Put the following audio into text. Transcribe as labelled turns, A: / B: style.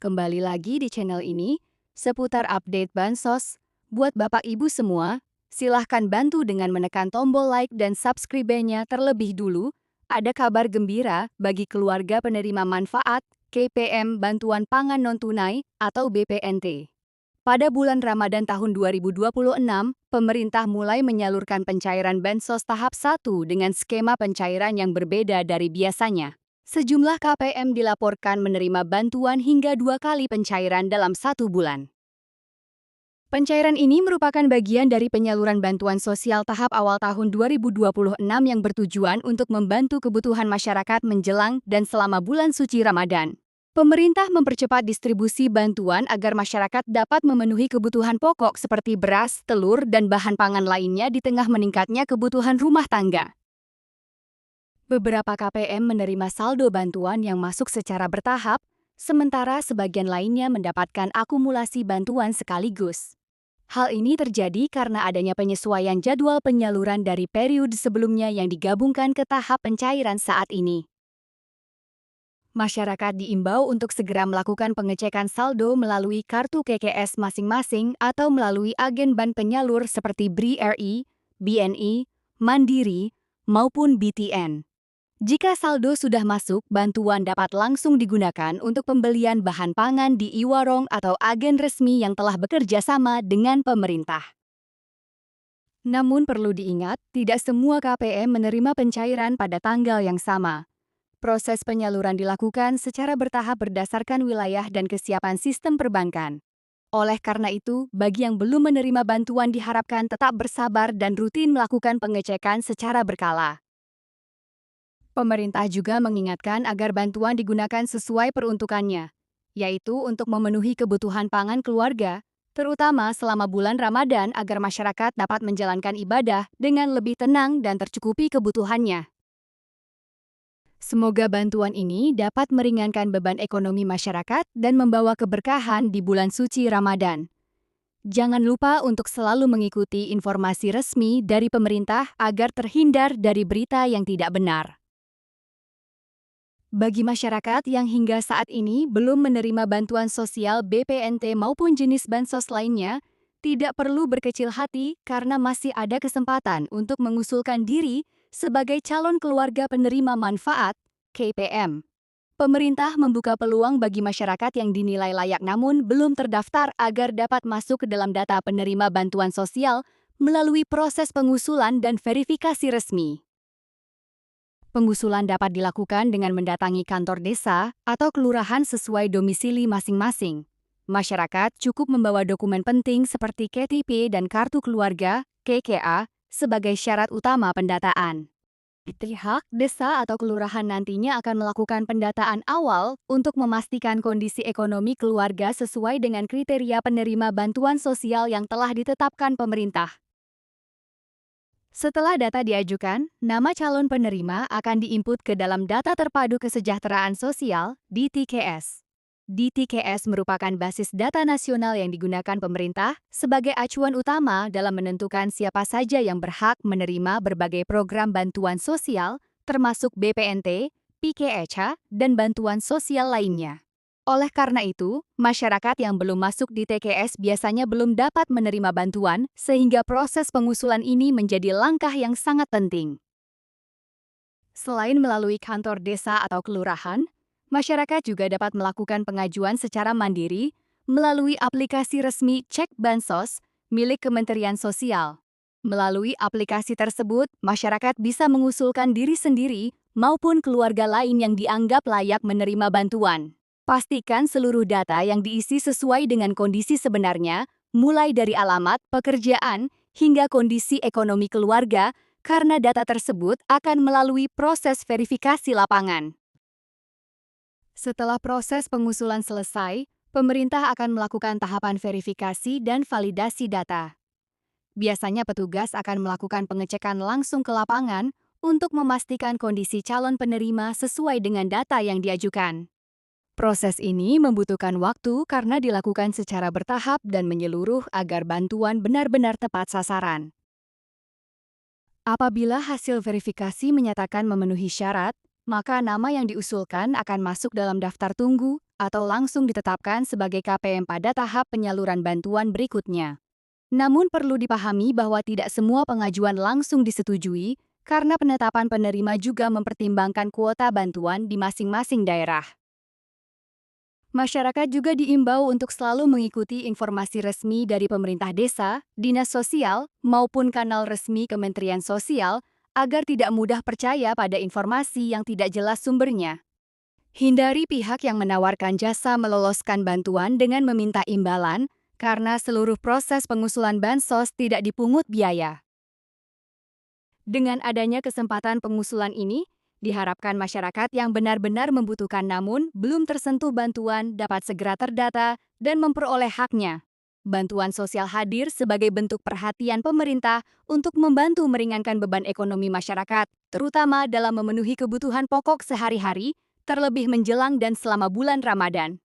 A: Kembali lagi di channel ini, seputar update Bansos. Buat Bapak Ibu semua, silahkan bantu dengan menekan tombol like dan subscribe-nya terlebih dulu. Ada kabar gembira bagi keluarga penerima manfaat KPM Bantuan Pangan Non-Tunai atau BPNT. Pada bulan Ramadan tahun 2026, pemerintah mulai menyalurkan pencairan Bansos tahap 1 dengan skema pencairan yang berbeda dari biasanya. Sejumlah KPM dilaporkan menerima bantuan hingga 2 kali pencairan dalam 1 bulan. Pencairan ini merupakan bagian dari penyaluran bantuan sosial tahap awal tahun 2026 yang bertujuan untuk membantu kebutuhan masyarakat menjelang dan selama bulan suci Ramadan. Pemerintah mempercepat distribusi bantuan agar masyarakat dapat memenuhi kebutuhan pokok seperti beras, telur, dan bahan pangan lainnya di tengah meningkatnya kebutuhan rumah tangga. Beberapa KPM menerima saldo bantuan yang masuk secara bertahap, sementara sebagian lainnya mendapatkan akumulasi bantuan sekaligus. Hal ini terjadi karena adanya penyesuaian jadwal penyaluran dari periode sebelumnya yang digabungkan ke tahap pencairan saat ini. Masyarakat diimbau untuk segera melakukan pengecekan saldo melalui kartu KKS masing-masing atau melalui agen bank penyalur seperti BRI, BNI, Mandiri, maupun BTN. Jika saldo sudah masuk, bantuan dapat langsung digunakan untuk pembelian bahan pangan di e-warung atau agen resmi yang telah bekerja sama dengan pemerintah. Namun perlu diingat, tidak semua KPM menerima pencairan pada tanggal yang sama. Proses penyaluran dilakukan secara bertahap berdasarkan wilayah dan kesiapan sistem perbankan. Oleh karena itu, bagi yang belum menerima bantuan diharapkan tetap bersabar dan rutin melakukan pengecekan secara berkala. Pemerintah juga mengingatkan agar bantuan digunakan sesuai peruntukannya, yaitu untuk memenuhi kebutuhan pangan keluarga, terutama selama bulan Ramadan agar masyarakat dapat menjalankan ibadah dengan lebih tenang dan tercukupi kebutuhannya. Semoga bantuan ini dapat meringankan beban ekonomi masyarakat dan membawa keberkahan di bulan suci Ramadan. Jangan lupa untuk selalu mengikuti informasi resmi dari pemerintah agar terhindar dari berita yang tidak benar. Bagi masyarakat yang hingga saat ini belum menerima bantuan sosial BPNT maupun jenis bansos lainnya, tidak perlu berkecil hati karena masih ada kesempatan untuk mengusulkan diri sebagai calon keluarga penerima manfaat KPM. Pemerintah membuka peluang bagi masyarakat yang dinilai layak namun belum terdaftar agar dapat masuk ke dalam data penerima bantuan sosial melalui proses pengusulan dan verifikasi resmi. Pengusulan dapat dilakukan dengan mendatangi kantor desa atau kelurahan sesuai domisili masing-masing. Masyarakat cukup membawa dokumen penting seperti KTP dan kartu keluarga (KKA) sebagai syarat utama pendataan. Pihak desa atau kelurahan nantinya akan melakukan pendataan awal untuk memastikan kondisi ekonomi keluarga sesuai dengan kriteria penerima bantuan sosial yang telah ditetapkan pemerintah. Setelah data diajukan, nama calon penerima akan diinput ke dalam Data Terpadu Kesejahteraan Sosial (DTKS). DTKS merupakan basis data nasional yang digunakan pemerintah sebagai acuan utama dalam menentukan siapa saja yang berhak menerima berbagai program bantuan sosial, termasuk BPNT, PKH, dan bantuan sosial lainnya. Oleh karena itu, masyarakat yang belum masuk di TKS biasanya belum dapat menerima bantuan, sehingga proses pengusulan ini menjadi langkah yang sangat penting. Selain melalui kantor desa atau kelurahan, masyarakat juga dapat melakukan pengajuan secara mandiri melalui aplikasi resmi Cek Bansos milik Kementerian Sosial. Melalui aplikasi tersebut, masyarakat bisa mengusulkan diri sendiri maupun keluarga lain yang dianggap layak menerima bantuan. Pastikan seluruh data yang diisi sesuai dengan kondisi sebenarnya, mulai dari alamat, pekerjaan, hingga kondisi ekonomi keluarga, karena data tersebut akan melalui proses verifikasi lapangan. Setelah proses pengusulan selesai, pemerintah akan melakukan tahapan verifikasi dan validasi data. Biasanya petugas akan melakukan pengecekan langsung ke lapangan untuk memastikan kondisi calon penerima sesuai dengan data yang diajukan. Proses ini membutuhkan waktu karena dilakukan secara bertahap dan menyeluruh agar bantuan benar-benar tepat sasaran. Apabila hasil verifikasi menyatakan memenuhi syarat, maka nama yang diusulkan akan masuk dalam daftar tunggu atau langsung ditetapkan sebagai KPM pada tahap penyaluran bantuan berikutnya. Namun perlu dipahami bahwa tidak semua pengajuan langsung disetujui karena penetapan penerima juga mempertimbangkan kuota bantuan di masing-masing daerah. Masyarakat juga diimbau untuk selalu mengikuti informasi resmi dari pemerintah desa, dinas sosial, maupun kanal resmi Kementerian Sosial agar tidak mudah percaya pada informasi yang tidak jelas sumbernya. Hindari pihak yang menawarkan jasa meloloskan bantuan dengan meminta imbalan, karena seluruh proses pengusulan bansos tidak dipungut biaya. Dengan adanya kesempatan pengusulan ini, diharapkan masyarakat yang benar-benar membutuhkan namun belum tersentuh bantuan dapat segera terdata dan memperoleh haknya. Bantuan sosial hadir sebagai bentuk perhatian pemerintah untuk membantu meringankan beban ekonomi masyarakat, terutama dalam memenuhi kebutuhan pokok sehari-hari, terlebih menjelang dan selama bulan Ramadan.